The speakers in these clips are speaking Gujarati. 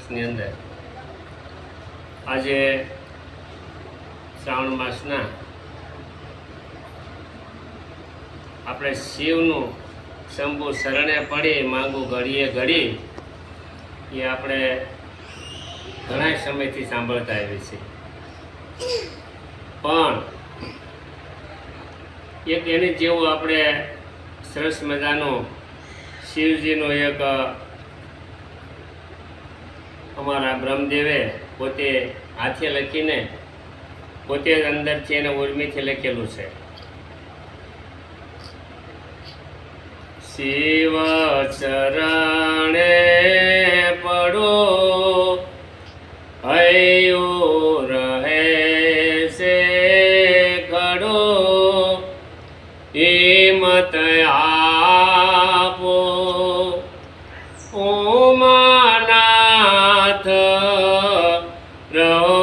માસની અંદર આજે શ્રાવણ માસના આપણે શિવનું શંભુ શરણે પડી માંગુ ઘડીએ ઘડી એ આપણે ઘણા સમયથી સાંભળતા આવી છે, પણ એક એની જેવું આપણે સરસ મજાનું શિવજીનું એક અમારા બ્રહ્મદેવે પોતે હાથે લખીને પોતે અંદરથી એને ઉર્મિથી લખેલું છે. શિવ ચરણે પડો હૈયો રહે છે ખડો, હિંમત આપો ઉમાનાથ રહો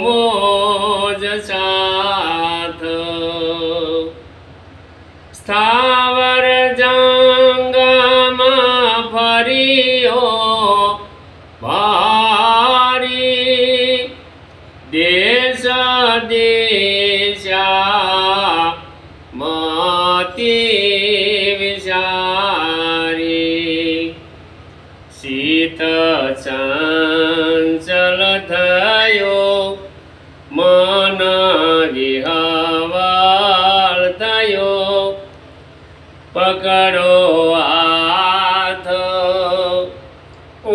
મોજ સાથ. સ્થાવર જંગમાં ફર્યો ભારી, દેશ દિશા મતી વિચારી. શીત ચંચલ થયો મન વિહવળ થયો, પકડો હાથ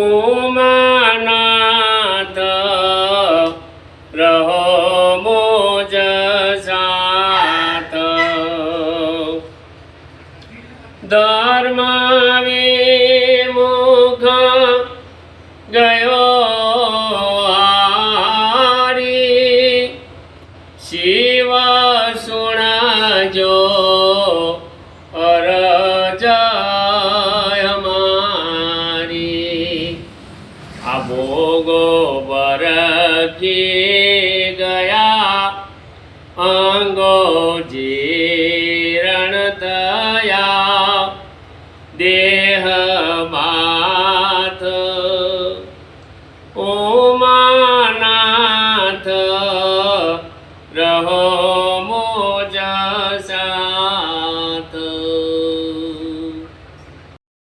ઉમાનાથ રહો મોજ સાથ. ધર્મ વિમુખ ગયો હારી, શિવ સુણજો અરજ અમારી. આ ભોગો બરફી ગયા અંગો જીરણ થયા,